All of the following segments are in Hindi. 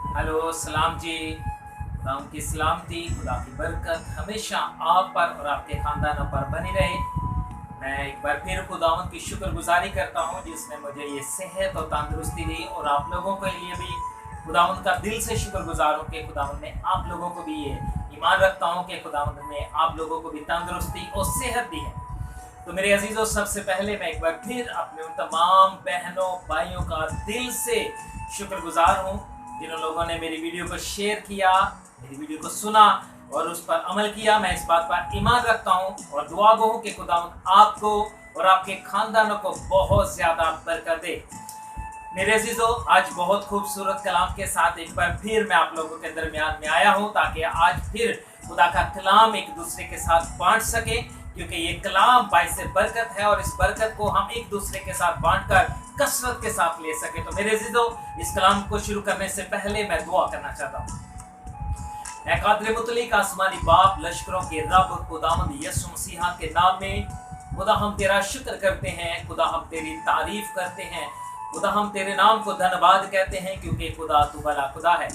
हेलो सलाम जी। खुदा की सलामती, खुदा की बरकत हमेशा आप पर और आपके खानदानों पर बनी रहे। मैं एक बार फिर खुदावंद की शुक्रगुजारी करता हूँ जिसने मुझे ये सेहत और तंदुरुस्ती दी, और आप लोगों के लिए भी खुदावंद का दिल से शुक्रगुजार हूँ कि खुदावंद ने आप लोगों को भी ये ईमान रखता हूँ कि खुदावंद ने आप लोगों को भी तंदुरुस्ती और सेहत दी है। तो मेरे अजीजों, सबसे पहले मैं एक बार फिर अपने उन तमाम बहनों भाइयों का दिल से शुक्रगुजार हूँ जिन लोगों ने मेरी वीडियो को शेयर किया, मेरी वीडियो को सुना और उस पर अमल किया। मैं इस बात पर ईमान रखता हूँ और दुआ गो हूँ कि खुदावंद आपको और आपके खानदानों को बहुत ज्यादा बरकत दे। मेरे अजीजों, आज बहुत खूबसूरत कलाम के साथ एक बार फिर मैं आप लोगों के दरमियान में आया हूँ ताकि आज फिर खुदा का कलाम एक दूसरे के साथ बांट सके, क्योंकि ये कलाम बाइस बरकत है और इस बरकत को हम एक दूसरे के साथ बांटकर कसरत के साथ ले सके। तो मेरे अजीजों, इस कलाम को शुरू करने से पहले मैं दुआ करना चाहता हूँ। ऐ कादिर मुतलिक आसमानी बाप, लश्करों के रब खुदावंद यीशु मसीह के नाम में खुदा हम तेरा शुक्र करते हैं, खुदा हम तेरी तारीफ करते हैं, खुदा हम तेरे नाम को धन्यवाद कहते हैं, क्योंकि खुदा तू भला खुदा है।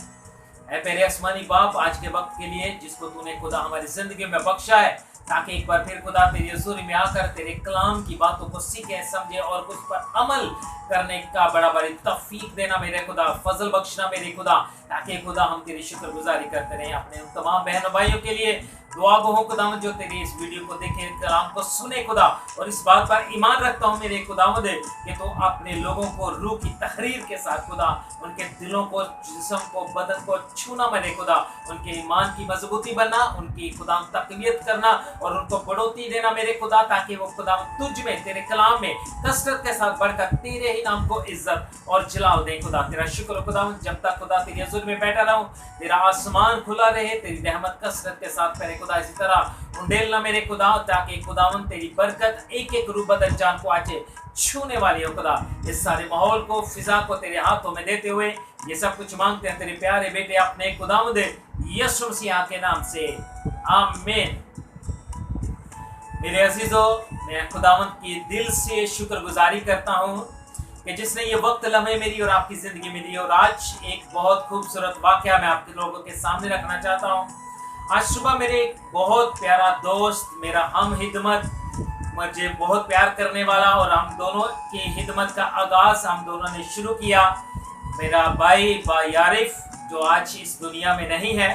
ऐ मेरे आसमानी बाप, आज के वक्त के लिए जिसको तूने खुदा हमारी जिंदगी में बख्शा है, ताकि एक बार फिर खुदा तेरी हजूरी में आकर तेरे कलाम की बातों को सीखे समझे और उस पर अमल करने का बड़ा बड़ी तौफीक देना मेरे खुदा, फजल बख्शना मेरे खुदा, ताकि खुदा हम तेरी शुक्रगुजारी करते रहें। अपने उन तमाम बहनों भाइयों के लिए दुआ गो हो खुदा जो तेरी इस वीडियो को देखे, कलाम को सुने खुदा, और इस बात पर ईमान रखता हूँ मेरे खुदावंद कि तो अपने लोगों को रूह की तहरीर के साथ खुदा उनके दिलों को, जिस्म को, बदन को छूना मेरे खुदा, उनके ईमान की मजबूती बनना, उनकी खुदा तकवीत करना और उनको बढ़ोतरी देना मेरे खुदा, ताकि वो खुदा तुझ में, तेरे कलाम में कसरत के साथ बढ़कर तेरे ही नाम को इज्जत और जलाल दे खुदा। तेरा शुक्र खुदा, जब तक खुदा तेरी हजूर में बैठा रहूं, तेरा आसमान खुला रहे, तेरी रहमत कसरत के साथ मेरे खुदा इसी तरह उंडेलना मेरे खुदा, ताकि खुदावन तेरी बरकत एक एक रूह बदन जान को आज छूने वाली हो खुदा। इस सारे माहौल को, फिजा को तेरे हाथों में देते हुए ये सब कुछ मांगते हैं तेरे प्यारे बेटे अपने खुदावंद यीशु मसीह के नाम से, आमीन। मेरे अजीजों, मैं खुदावंद की दिल से शुक्रगुजारी करता हूँ कि जिसने ये वक्त लम्हे मेरी और आपकी जिंदगी में दी, और आज एक बहुत खूबसूरत वाकया मैं आपके लोगों के सामने रखना चाहता हूँ। आज सुबह मेरे एक बहुत प्यारा दोस्त, मेरा हम हिदमत, मुझे बहुत प्यार करने वाला, और हम दोनों की हिदमत का आगाज हम दोनों ने शुरू किया। मेरा भाई आरिफ, जो आज इस दुनिया में नहीं है,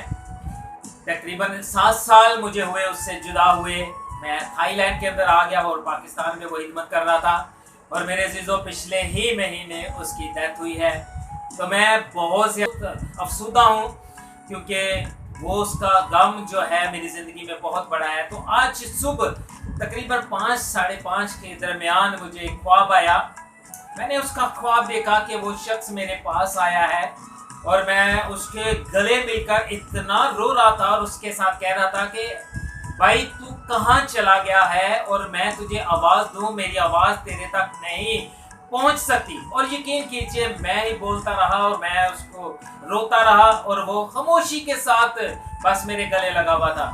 तकरीबन 7 साल मुझे हुए उससे जुदा हुए। मैं थाईलैंड के अंदर आ गया और पाकिस्तान में वो हिदमत कर रहा था, और मेरे अजीजों पिछले ही महीने उसकी डेथ हुई है। तो मैं बहुत ज़्यादा अफसुदा हूँ, क्योंकि वो उसका गम जो है मेरी ज़िंदगी में बहुत बड़ा है। तो आज सुबह तकरीबन 5 साढ़े 5 के दरमियान मुझे एक ख्वाब आया। मैंने उसका ख्वाब देखा कि वो शख्स मेरे पास आया है और मैं उसके गले मिलकर इतना रो रहा था और उसके साथ कह रहा था कि भाई तू कहाँ चला गया है, और मैं तुझे आवाज़ दूँ, मेरी आवाज़ तेरे तक नहीं पहुंच सकती। और यकीन कीजिए मैं ही बोलता रहा और मैं उसको रोता रहा, और वो खामोशी के साथ बस मेरे गले लगा हुआ था।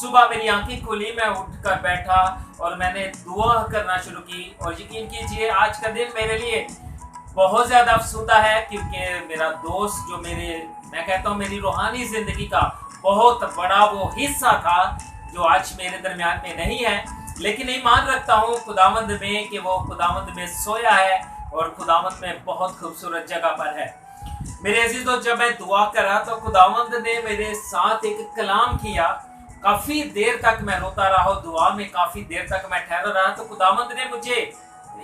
सुबह मेरी आंखें खुली, मैं उठकर बैठा और मैंने दुआ करना शुरू की, और यकीन कीजिए आज का दिन मेरे लिए बहुत ज़्यादा अफसुदा है, क्योंकि मेरा दोस्त जो मैं कहता हूँ मेरी रूहानी ज़िंदगी का बहुत बड़ा वो हिस्सा था, जो आज मेरे दरमियान में नहीं है, लेकिन ईमान रखता हूँ खुदावंद में कि वो खुदावंद में सोया है और खुदावंद में बहुत खूबसूरत जगह पर है। मेरे अजीजों, जब मैं दुआ कर रहा तो खुदावंद ने मेरे साथ एक कलाम किया। काफ़ी देर तक मैं रोता रहा, दुआ में काफ़ी देर तक मैं ठहरा रहा। तो खुदावंद ने मुझे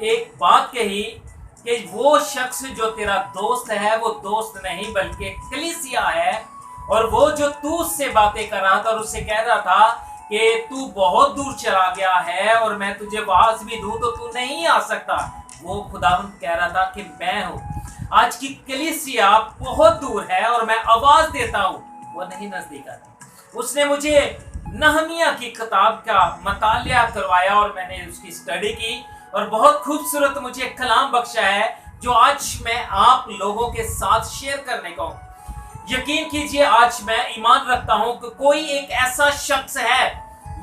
एक बात कही कि वो शख्स जो तेरा दोस्त है वो दोस्त नहीं बल्कि कलीसिया है, और वो जो तू उससे बातें कर रहा था और उससे कह रहा था कि तू बहुत दूर चला गया है और मैं तुझे आवाज भी दूं तो तू नहीं आ सकता, वो खुदावंद कह रहा था कि मैं हूँ। आज की कलीसिया बहुत दूर है और मैं आवाज देता हूँ, वो नहीं नजदीक आता। उसने मुझे नहमिया की किताब का मतालिया करवाया और मैंने उसकी स्टडी की, और बहुत खूबसूरत मुझे कलाम बख्शा है जो आज मैं आप लोगों के साथ शेयर करने का हूँ। यकीन कीजिए आज मैं ईमान रखता हूं कि कोई एक ऐसा शख्स है,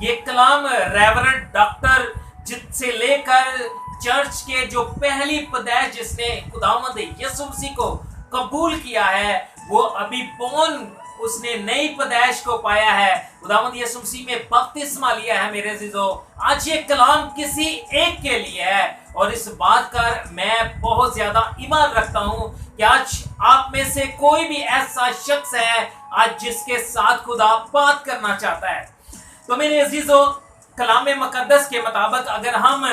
ये कलाम रेवरेंड डॉक्टर जिससे लेकर चर्च के जो पहली पैदाइश जिसने खुदावंद यीशु मसीह को कबूल किया है, वो अभी बोर्न, उसने नई पैदाइश को पाया है, खुदावंद यीशु मसीह में बपतिस्मा लिया है। मेरे अजीजों, आज ये कलाम किसी एक के लिए है और इस बात का मैं बहुत ज्यादा ईमान रखता हूं कि आज आप में से कोई भी ऐसा शख्स है आज जिसके साथ खुदा बात करना चाहता है। तो मेरे अजीजों, कलाम मुकद्दस के मुताबिक अगर हम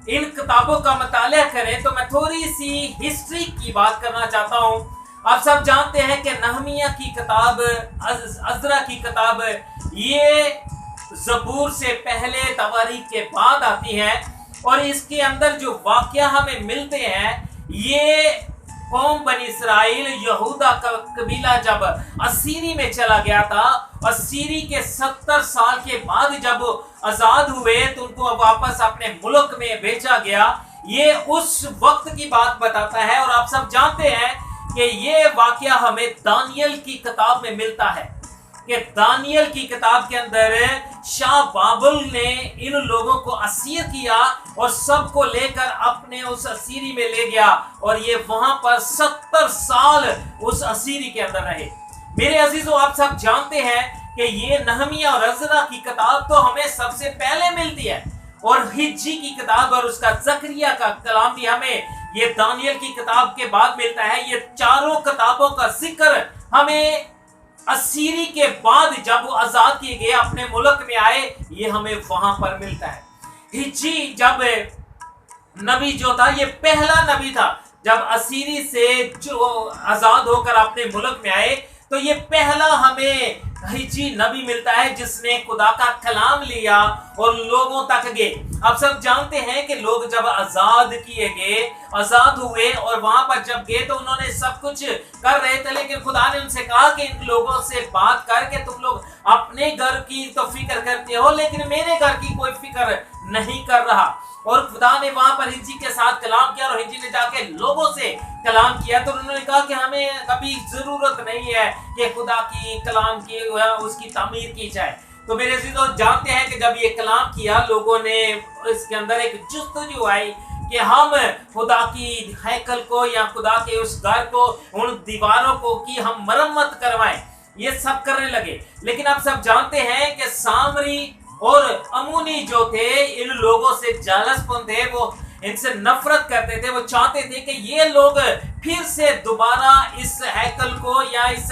इन किताबों का मुताला करें तो मैं थोड़ी सी हिस्ट्री की बात करना चाहता हूं। आप सब जानते हैं कि नहमिया की किताब, अज़रा की किताब, ये ज़बूर से पहले, तवारीख के बाद आती है और इसके अंदर जो वाक़या हमें मिलते हैं, ये कौम बनी इसराइल, यहूदा का कबीला जब असीरी में चला गया था, असीरी के 70 साल के बाद जब आजाद हुए तो उनको वापस अपने मुल्क में भेजा गया। ये उस वक्त की बात बताता है और आप सब जानते हैं कि ये वाकया हमें दानियल की किताब में मिलता है कि दानियल की किताब के अंदर शाह बाबुल ने इन लोगों को असीर किया और सबको लेकर अपने उस असीरी में ले गया और ये वहां पर 70 साल उस असीरी के अंदर रहे। मेरे अजीजों, आप सब जानते हैं कि ये नहमिया और अज़रा की किताब तो हमें सबसे पहले मिलती है और हिज्जी की किताब और उसका ज़करिया का कलाम भी हमें ये दानियल की किताब के बाद मिलता है। ये चारों किताबों का जिक्र हमें असीरी के बाद जब वो आजाद किए गए अपने मुल्क में आए, ये हमें वहां पर मिलता है। हिज्जी जब नबी जो था, ये पहला नबी था जब असीरी से जो आजाद होकर अपने मुल्क में आए, तो ये पहला हमें हिज्जी नबी मिलता है जिसने खुदा का कलाम लिया और लोगों तक गए। आप सब जानते हैं कि लोग जब आजाद किए गए, आजाद हुए और वहां पर जब गए तो उन्होंने सब कुछ कर रहे थे, लेकिन खुदा ने उनसे कहा कि इन लोगों से बात करके तुम लोग अपने घर की तो फिक्र करते हो लेकिन मेरे घर की कोई फिक्र नहीं कर रहा। और खुदा ने वहां पर हिज्जी के साथ कलाम किया और हिज्जी ने जाके लोगों से कलाम किया तो उन्होंने कहा कि हमें कभी जरूरत नहीं है कि खुदा की कलाम की उसकी तामीर की जाए। तो मेरे अजीजों, जानते हैं कि जब ये कलाम किया, लोगों ने इसके अंदर एक जुस्तजू आई कि हम खुदा की हैकल को या खुदा के उस घर को, उन दीवारों को की हम मरम्मत करवाएं। ये सब करने लगे, लेकिन आप सब जानते हैं कि सामरी और अमूनी जो थे, इन लोगों से जालसपन थे, वो इनसे नफरत करते थे। वो चाहते थे कि ये लोग फिर से दोबारा इस हैकल को या इस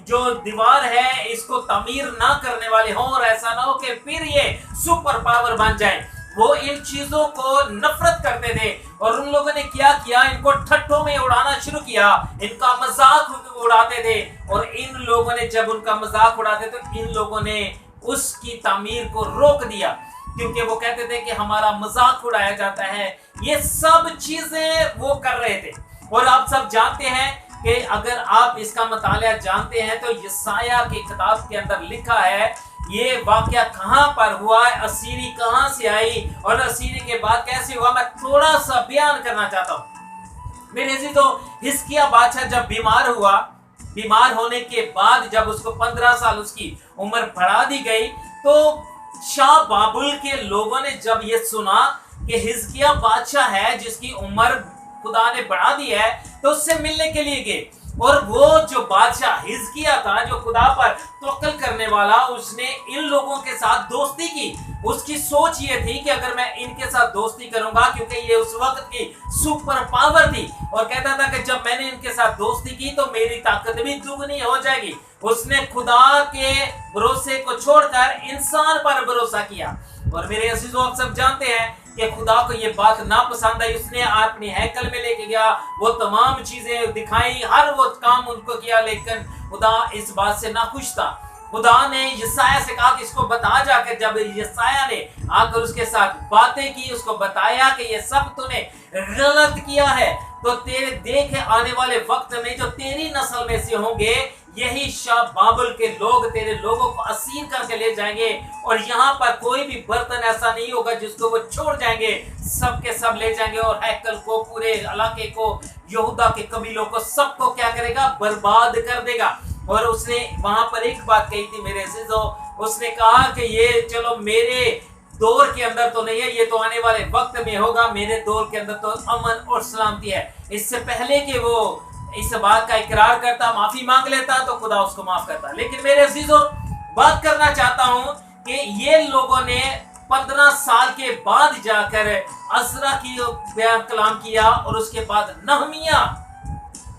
जो दीवार है इसको तामीर ना करने वाले हों और ऐसा ना हो कि फिर ये सुपर पावर बन जाए। वो इन चीजों को नफरत करते थे और उन लोगों ने क्या किया, इनको ठट्ठों में उड़ाना शुरू किया, इनका मजाक उड़ाते थे। और इन लोगों ने जब उनका मजाक उड़ाते तो इन लोगों ने उसकी तामीर को रोक दिया, क्योंकि वो कहते थे कि हमारा मजाक उड़ाया जाता है। ये सब चीजें वो कर रहे थे। और आप सब जानते हैं कि अगर आप इसका मुताला जानते हैं तो यसाया की किताब के अंदर लिखा है ये वाकया कहां पर हुआ, असीरी कहां से आई और असीरी के बाद कैसे हुआ, मैं थोड़ा सा बयान करना चाहता हूं। मेरे अजीजों, हिजकिय्याह बादशाह जब बीमार हुआ, बीमार होने के बाद जब उसको 15 साल उसकी उम्र बढ़ा दी गई, तो शाह बाबुल के लोगों ने जब ये सुना कि हिजकिय्याह बादशाह है जिसकी उम्र खुदा ने बढ़ा दी है, तो उससे मिलने के लिए गए। और वो जो बादशाह हिजकिय्याह था, जो खुदा पर तवक्कुल करने वाला, उसने इन लोगों के साथ दोस्ती की। उसकी सोच ये थी कि अगर मैं इनके साथ दोस्ती करूंगा, क्योंकि ये उस वक्त की सुपर पावर थी, और कहता था कि जब मैंने इनके साथ दोस्ती की तो मेरी ताकत भी दुगनी हो जाएगी। उसने खुदा के भरोसे को छोड़कर इंसान पर भरोसा किया। और मेरे अजीजों, आप सब जानते हैं कि खुदा को ये बात ना पसंद आई। उसने अपनी हैकल में लेके गया, वो तमाम चीजें दिखाई, हर वो काम उनको किया, लेकिन खुदा इस बात से नाखुश था। खुदा ने यसाया से कहा कि इसको बता जाकर, जब यसाया ने आकर उसके साथ बातें की, उसको बताया कि ये सब तूने गलत किया है, तो तेरे देखे आने वाले वक्त में जो तेरी नस्ल में से होंगे, यही शाह बाबुल के लोग तेरे लोगों को असीर करके ले जाएंगे और यहाँ पर कोई भी बर्तन ऐसा नहीं होगा जिसको वो छोड़ जाएंगे, सब के सब ले जाएंगे और हैकल को, पूरे इलाके को, यहूदा के कबीलों को, सबको क्या करेगा, बर्बाद कर देगा। और उसने वहां पर एक बात कही थी मेरे अजीजों, उसने कहा कि ये चलो मेरे दौर के अंदर तो नहीं है, ये तो आने वाले वक्त में होगा, मेरे दौर के अंदर तो अमन और सलामती है। इससे पहले कि वो इस बात का इकरार करता, माफी मांग लेता, तो खुदा उसको माफ करता। लेकिन मेरे अजीजों, बात करना चाहता हूं कि ये लोगों ने 15 साल के बाद जाकर अज़रा की कलाम किया, और उसके बाद नहमिया,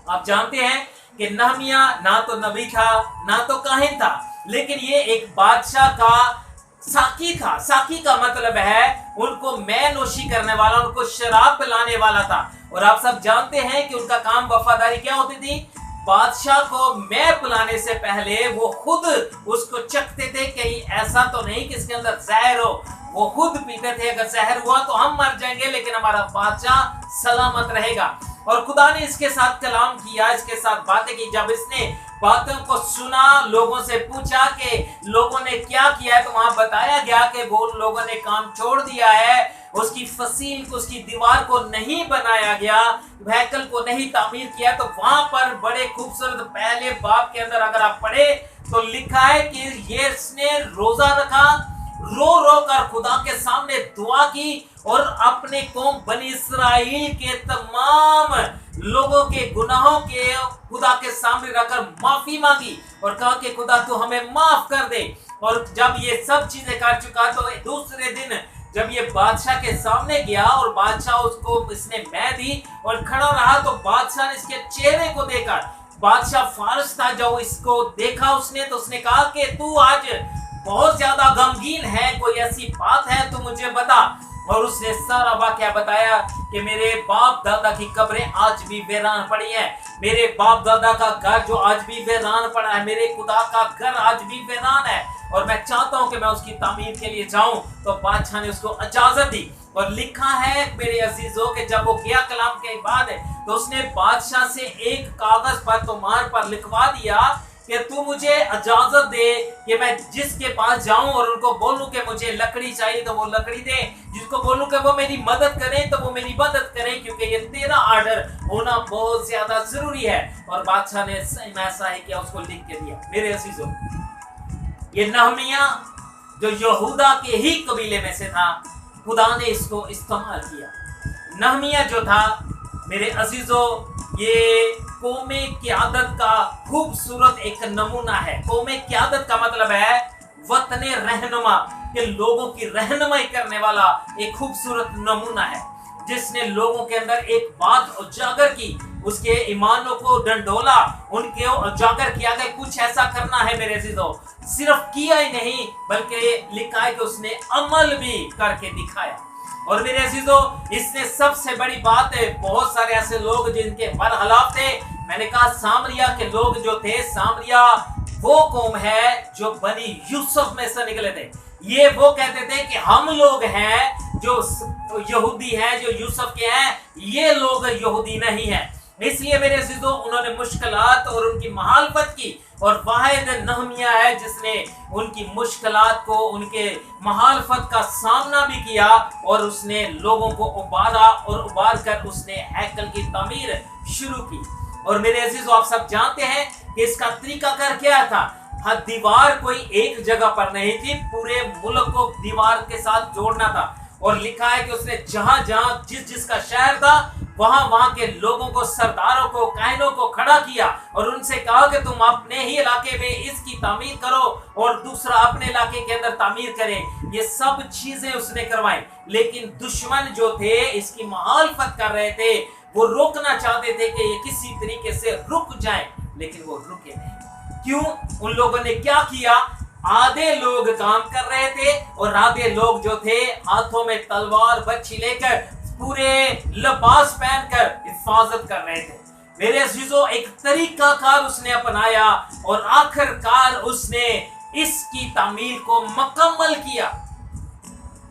आप जानते हैं कि नहमिया ना तो नबी था ना तो काहिन था, लेकिन ये एक बादशाह का साकी था। साकी का मतलब है उनको मैं नोशी करने वाला, उनको शराब पिलाने वाला था। और आप सब जानते हैं कि उनका काम, वफादारी क्या होती थी? बादशाह को मैं पिलाने से पहले वो खुद उसको चखते थे, कहीं ऐसा तो नहीं कि इसके अंदर जहर हो। वो खुद पीते थे, अगर जहर हुआ तो हम मर जाएंगे, लेकिन हमारा बादशाह सलामत रहेगा। और खुदा ने इसके साथ कलाम किया, इसके साथ बातें की। जब इसने बातों को सुना, लोगों से पूछा कि लोगों ने क्या किया है, तो वहां बताया गया कि वो लोगों ने काम छोड़ दिया है, उसकी फसील को, उसकी दीवार को नहीं बनाया गया, हैकल को नहीं तामीर किया। तो वहां पर बड़े खूबसूरत पहले बाब के अंदर अगर आप पढ़े तो लिखा है कि ये इसने रोजा रखा, रो रो कर खुदा के सामने दुआ की, और अपने कौम बनी इसराइल के तमाम लोगों के गुनाहों के खुदा के सामने रखकर माफी मांगी, और कहा कि खुदा तू हमें माफ कर दे। और जब ये सब चीजें कर चुका, तो दूसरे दिन जब ये बादशाह के सामने गया, और बादशाह उसको, इसने मैं दी और खड़ा रहा, तो बादशाह ने इसके चेहरे को देखा। बादशाह फारिस था, जब इसको देखा उसने, तो उसने कहा कि तू आज बहुत ज्यादा गमगीन है, कोई ऐसी बात है तो मुझे बता। और उसने सारा वाकया बताया कि मेरे बाप दादा की कब्रें आज भी वीरान पड़ी हैं, मेरे बाप दादा का घर जो आज भी वीरान पड़ा है, मेरे खुदा का घर आज भी वीरान है, और मैं चाहता हूं कि मैं उसकी तामीर के लिए जाऊं। तो बादशाह ने उसको इजाजत दी। और लिखा है मेरे अजीजों कि जब वो गया कलाम के बाद, तो उसने बादशाह से एक कागज पर तुम्हार पर लिखवा दिया कि तू मुझे इजाजत दे कि मैं जिसके पास जाऊं और उनको बोलूं कि मुझे लकड़ी चाहिए तो वो लकड़ी दे, जिसको बोलूं कि वो मेरी मदद करे तो वो मेरी मदद करे, क्योंकि ये तेरा आर्डर होना बहुत ज्यादा जरूरी है। और बादशाह ने ऐसा ही किया, उसको लिख के दिया। मेरे अजीजों, ये नहमिया जो यहूदा के ही कबीले में से था, खुदा ने इसको इस्तेमाल किया। नहमिया जो था मेरे अजीजों, ये कौमे क़यादत का खूबसूरत एक नमूना है। कौमे क़यादत का मतलब है वतने रहनुमा, के लोगों की रहनुमाई करने वाला एक खूबसूरत नमूना है, जिसने लोगों के अंदर एक बात उजागर की, उसके ईमानों को डंडोला, उनके उजागर किया कि कुछ ऐसा करना है। मेरे अजीजों, सिर्फ किया ही नहीं बल्कि लिखा है कि उसने अमल भी करके दिखाया। और मेरे अजीजों, इसने सबसे बड़ी बात है, बहुत सारे ऐसे लोग जिनके बरखिलाफ थे। मैंने कहा सामरिया के लोग जो थे, सामरिया वो कौम है जो बनी यूसुफ में से निकले थे। ये वो कहते थे कि हम लोग हैं जो यहूदी हैं, जो यूसुफ के हैं, ये लोग यहूदी नहीं हैं। इसलिए मेरे अजीजों, उन्होंने मुश्किलात और उनकी महालफत की, और वाहिद नहमिया है जिसने उनकी मुश्किलात को, उनके महालफत का सामना भी किया, और उसने लोगों को उबारा, और उबार कर उसने हैकल की तामीर शुरू की। और मेरे अजीजों, आप सब जानते हैं कि इसका तरीकाकार क्या था। दीवार कोई एक जगह पर नहीं थी, पूरे मुल्क को दीवार के साथ जोड़ना था। और लिखा है कि उसने जहां जहां जिसका शहर था, वहां के लोगों को, सरदारों को, काहिनों को खड़ा किया, और उनसे कहा कि तुम अपने ही इलाके में इसकी तामीर करो, और दूसरा अपने इलाके के अंदर तामीर करे। ये सब चीजें उसने करवाई। लेकिन दुश्मन जो थे, इसकी मुखालफत कर रहे थे, वो रोकना चाहते थे कि ये किसी तरीके से रुक जाए, लेकिन वो रुके नहीं। क्यों? उन लोगों ने क्या किया? आधे लोग काम कर रहे थे, और आधे लोग जो थे हाथों में तलवार बच्ची लेकर, पूरे लिबास पहनकर हिफाजत कर रहे थे। मेरे अजीजों, एक तरीकाकार उसने अपनाया, और आखिरकार उसने इसकी तामीर को मुकम्मल किया।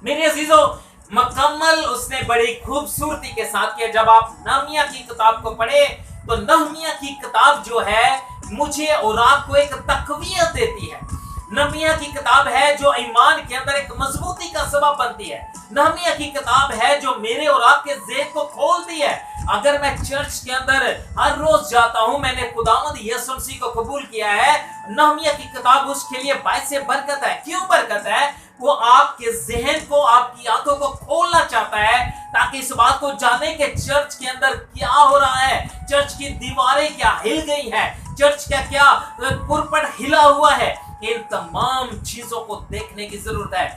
मेरे अजीजों, मुकम्मल उसने बड़ी खूबसूरती के साथ किया। जब आप नहमिया की किताब को पढ़े, तो नहमिया की किताब जो है मुझे और आपको एक तकवीयत देती है। नहमिया की किताब है जो ईमान के अंदर एक मजबूती का सबब बनती है। नहमिया की किताब है जो मेरे और आपके ज़हन को खोलती है। अगर मैं चर्च के अंदर हर रोज जाता हूं, मैंने खुदावंद यीशु मसीह को कबूल किया है, नहमिया की किताब उसके लिए बायसे बरकत है। क्यों बरकत है? वो आपके जहन को, आपकी आंखों को खोलना चाहता है, ताकि इस बात को जाने कि चर्च के अंदर क्या हो रहा है, चर्च की दीवारें क्या हिल गई है, चर्च का क्या पुरपट हिला हुआ है। इन तमाम चीजों को देखने की जरूरत है।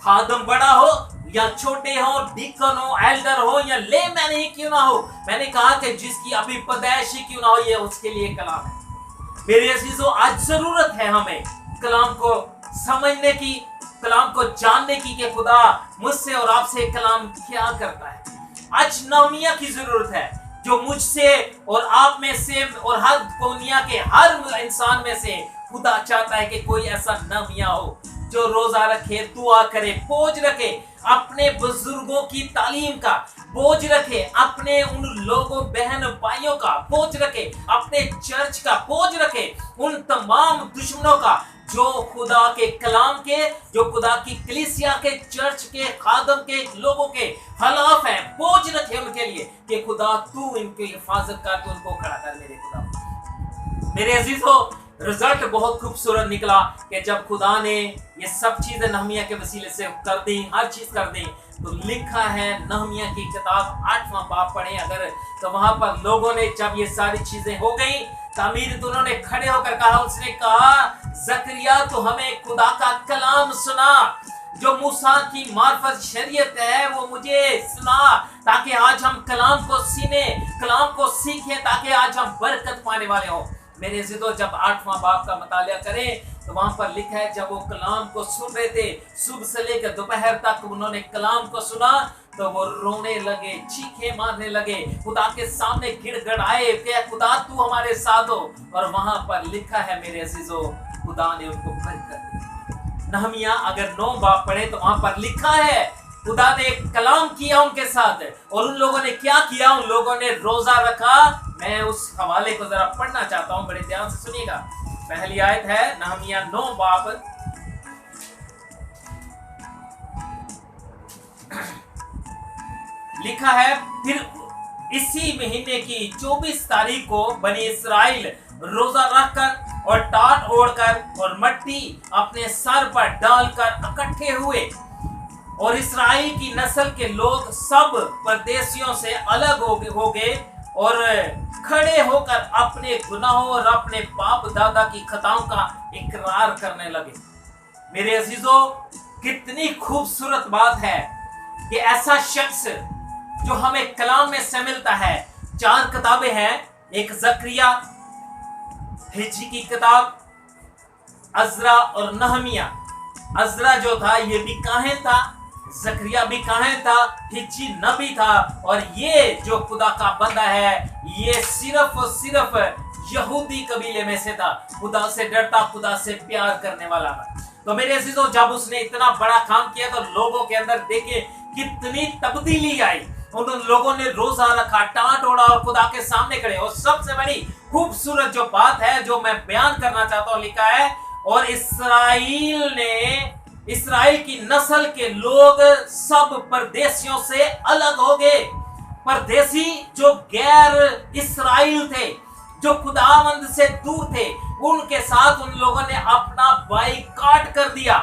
खादम बड़ा हो या छोटे हो, डीकन हो, एल्डर हो या लेमैन ही क्यों ना हो, मैंने कहा कि जिसकी अभी पैदाइश ही क्यों ना हो, ये उसके लिए कलाम है। मेरे अजीजों, आज जरूरत है हमें कलाम को समझने की, कलाम को जानने की कि खुदा मुझसे और आपसे कलाम क्या करता है। आज नहमिया की जरूरत है, जो मुझसे और आप में से और हर दुनिया के हर इंसान में से खुदा चाहता है कि कोई ऐसा नहमिया हो जो रोजा रखे, दुआ करे, बोझ रखे, अपने बुजुर्गों की तालीम का बोझ रखे, अपने उन लोगों बहन भाइयों का बोझ रखे, अपने चर्च का बोझ रखे, उन तमाम दुश्मनों का जो खुदा के कलाम के, जो खुदा की कलीसिया के, चर्च के, खादम के लोगों के खिलाफ है, बोझ रखे उनके लिए कि खुदा तू इनकी हिफाजत कर, तू उनको खड़ा कर मेरे खुदा। मेरे अजीजों, रिजल्ट बहुत खूबसूरत निकला कि जब खुदा ने ये सब चीजें नहमिया के वसीले से कर दी, हर चीज कर दी, तो लिखा है नहमिया की किताब 8वां बाब पढ़े अगर, तो वहां पर लोगों ने जब ये सारी चीजें हो गई, तामीर तो उन्होंने खड़े होकर कहा, उसने कहा जकरिया तो हमें खुदा का कलाम सुना, जो मूसा की मार्फत शरीयत है वो मुझे सुना, ताकि आज हम कलाम को सीने, कलाम को सीखें, ताकि आज हम बरकत पाने वाले हों। मेरे अजीजों, जब 8वां बाब का मुतालिया करें तो वहां पर लिखा है जब वो कलाम को सुन रहे थे, सुबह से लेकर दोपहर तक उन्होंने कलाम को सुना, तो वो रोने लगे, चीखे मारने लगे, खुदा के सामने गिड़गिड़ाए कि खुदा तू हमारे साथ हो। और वहां पर लिखा है मेरे अजीजों, खुदा ने उनको बरकत दी। नहमिया अगर 9 बाब पढ़े तो वहां पर लिखा है खुदा ने कलाम किया उनके साथ, और उन लोगों ने क्या किया, उन लोगों ने रोजा रखा। मैं उस हवाले को जरा पढ़ना चाहता हूं, बड़े ध्यान से सुनिएगा। पहली आयत है नहमिया 9 बाब, लिखा है फिर इसी महीने की 24 तारीख को बनी इस्राएल रोजा रखकर और टाट ओढ़कर और मट्टी अपने सर पर डालकर इकट्ठे हुए, और इस्राएल की नस्ल के लोग सब परदेशियों से अलग हो गए और खड़े होकर अपने गुनाहों और अपने बाप दादा की खताओं का इकरार करने लगे। मेरे अजीजों, कितनी खूबसूरत बात है कि ऐसा शख्स जो हमें कलाम में से मिलता है। 4 किताबें हैं, एक जकरिया, हिज्जी की किताब, अज़रा और नहमिया। अज़रा जो था ये भी काहिन था, जकरिया भी काहिन था, हिज्जी नबी था, और ये जो खुदा का बंदा है ये सिर्फ और सिर्फ यहूदी कबीले में से था, खुदा से डरता, खुदा से प्यार करने वाला था। तो मेरे अजीजों, जब उसने इतना बड़ा काम किया तो लोगों के अंदर देखिए कितनी तब्दीली आई। उन लोगों ने रोजा रखा, टाट ओढ़ा और खुदा के सामने खड़े। और सबसे बड़ी खूबसूरत जो बात है जो मैं बयान करना चाहता हूं, लिखा है और इस्राएल की नस्ल के लोग सब परदेशियों से अलग हो गए। परदेशी जो गैर इस्राएल थे, जो खुदावंद से दूर थे, उनके साथ उन लोगों ने अपना बाइकाट कर दिया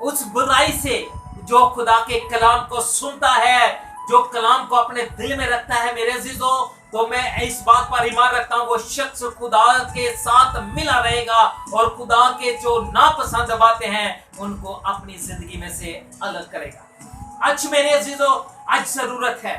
उस बुराई से। जो खुदा के कलाम को सुनता है, जो कलाम को अपने दिल में रखता है, मेरे अजीजों, तो मैं इस बात पर ईमान रखता हूं वो शख्स खुदा के साथ मिला रहेगा और खुदा के जो नापसंद बातें हैं उनको अपनी जिंदगी में से अलग करेगा। आज मेरे अजीजों, आज जरूरत है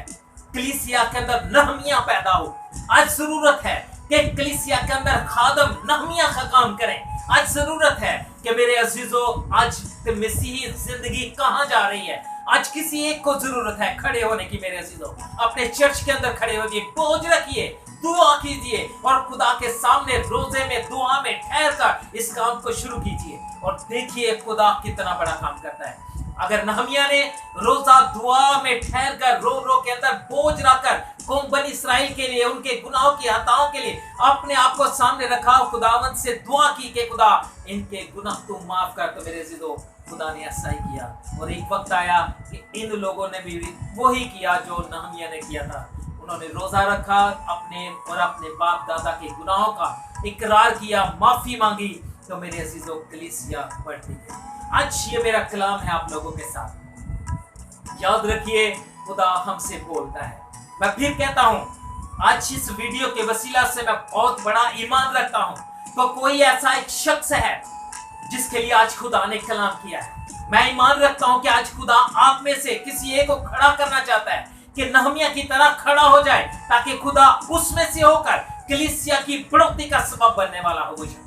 कलीसिया के अंदर नहमिया पैदा हो। आज जरूरत है कि कलीसिया के अंदर खादम नहमिया का काम करें। आज जरूरत है कि मेरे अजीजों, आज मसीही जिंदगी कहां जा रही है। आज किसी एक को जरूरत है खड़े होने की। मेरे अजीजों, अपने चर्च के अंदर खड़े होइए, बोझ रखिए, दुआ कीजिए और खुदा के सामने रोजे में, दुआ में ठहर कर इस काम को शुरू कीजिए और देखिए खुदा कितना बड़ा काम करता है। अगर नहमिया ने रोजा दुआ में ठहर कर रो रो के अंदर बोझ रखकर कौम बनी इस्राएल के लिए, उनके गुनाहों की हताओं के लिए अपने आप को सामने रखा, खुदावंद से दुआ की कि खुदा इनके गुनाह तू माफ कर, तो मेरे अजीजों खुदा ने ऐसा ही किया। और एक वक्त आया कि इन लोगों ने भी वही किया जो नहमिया ने किया था। उन्होंने रोजा रखा, अपने और अपने बाप दादा के गुनाहों का इकरार किया, माफी मांगी, तो मेरे अजीजों कलीसिया बढ़ती गई। आज ये मेरा कलाम है आप लोगों के साथ। याद रखिए, खुदा हमसे बोलता है। मैं फिर कहता हूं, आज इस वीडियो के वसीला से मैं बहुत बड़ा ईमान रखता हूं। तो कोई ऐसा एक शख्स है जिसके लिए आज खुदा ने कलाम किया है। मैं ईमान रखता हूं कि आज खुदा आप में से किसी एक को खड़ा करना चाहता है कि नहमिया की तरह खड़ा हो जाए, ताकि खुदा उसमें से होकर कलीसिया की बढ़ोतरी का सबब बनने वाला हो। वो शख्स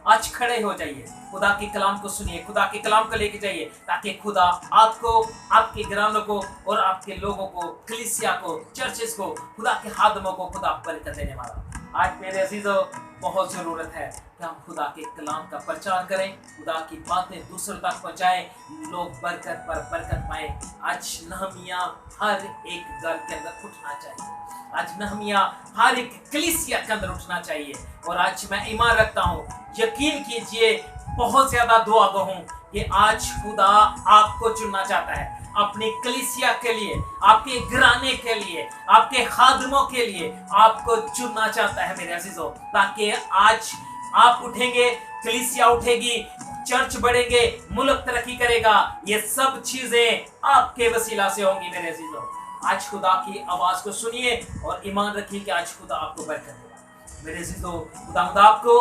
आज खड़े हो जाइए, खुदा के कलाम को सुनिए, खुदा के कलाम को लेके जाइए, ताकि खुदा आपको, आपके घरानों को और आपके लोगों को, कलीसिया को, चर्चेस को, खुदा के खादमों को खुदा बरकत देने वाला। आज मेरे अजीजों, बहुत जरूरत है कि हम खुदा के कलाम का प्रचार करें, खुदा की बातें दूसरों तक पहुंचाएं, लोग बरकत पर बरकत पाए। आज नहमिया हर एक घर के अंदर उठना चाहिए। आज नहमिया हर एक कलीसिया के अंदर उठना चाहिए। और आज मैं ईमान रखता हूँ, यकीन कीजिए, बहुत ज्यादा दुआ गो हूँ कि आज खुदा आपको चुनना चाहता है अपनी कलीसिया के लिए, आपके घराने के लिए, आपके खादमों के लिए आपको चुनना चाहता है मेरे अजीजों, ताकि आज आप उठेंगे, कलीसिया उठेगी, चर्च बढ़ेंगे, मुल्क तरक्की करेगा। ये सब चीजें आपके वसीला से होंगी मेरे अजीजों। आज खुदा की आवाज को सुनिए और ईमान रखिए कि आज खुदा आपको बरकत देगा मेरे अजीजों। खुदावंद आपको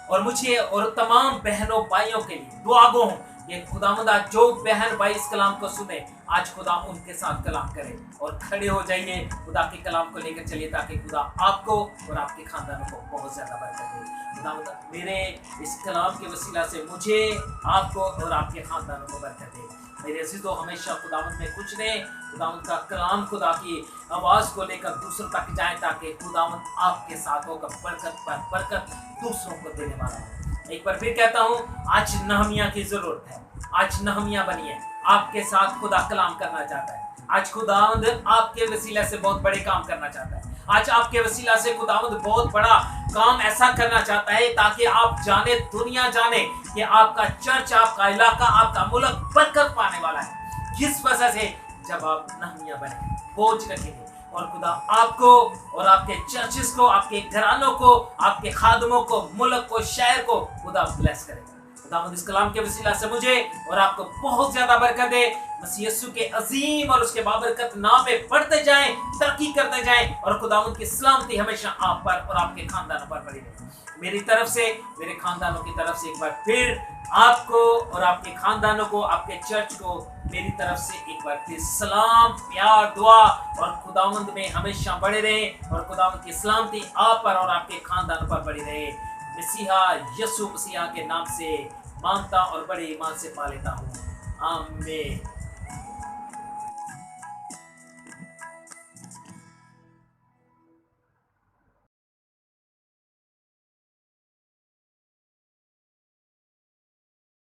और मुझे और तमाम बहनों भाइयों के लिए दुआ गो हूं, ये खुदावंद जो बहन भाई इस कलाम को सुने, आज खुदा उनके साथ कलाम करे और खड़े हो जाइए, खुदा के कलाम को लेकर चलिए, ताकि खुदा आपको और आपके खानदानों को बहुत ज्यादा बरकत दे। खुदावंद मेरे इस कलाम के वसीला से मुझे, आपको और आपके खानदानों को बरकत दे। मेरे अजीजों, हमेशा खुदावंद में कुछ दें, खुदावंद का कलाम खुदा की आवाज को लेकर दूसरों तक जाए, ताकि खुदावंद आपके साथ होकर बरकत पर बरकत दूसरों को देने वाला हो। एक बार फिर कहता हूं, आज नहमिया की जरूरत है। आज नहमिया बनिए, आपके साथ खुदा कलाम करना चाहता है। आज खुदावंद आपके वसीला से बहुत बड़े काम करना चाहता है। आज आपके वसीला से खुदावंद बहुत बड़ा काम ऐसा करना चाहता है, ताकि आप जाने, दुनिया जाने कि आपका चर्च, आपका इलाका, आपका मुल्क बरकत पाने वाला है। किस वजह से? जब आप नहमिया बने, बोझ रखेंगे, और खुदा आपको और आपके चर्चेस को, आपके घरानों को, आपके खादमों को, मुल्क को, शहर को खुदा ब्लेस करेगा। खुदावंद इस कलाम के वसीला से मुझे और आपको बहुत ज्यादा बरकत दे। मसीह यीशु के अजीम और उसके बाबरकत नाम में बढ़ते जाएं, तरक्की करते जाएं, और खुदावंद की सलामती हमेशा आप पर और आपके खानदानों पर बनी रहे। मेरी तरफ से, मेरे खानदानों की तरफ से एक बार फिर आपको और आपके खानदानों को, आपके चर्च को मेरी तरफ से एक बार फिर सलाम, प्यार, दुआ, और खुदावंद में हमेशा बड़े रहे, और खुदावंद की सलामती आप पर और आपके खानदानों पर बड़ी रहे। मसीहा यीशु मसीहा के नाम से मांगता और बड़े ईमान से पा लेता हूँ, आमीन।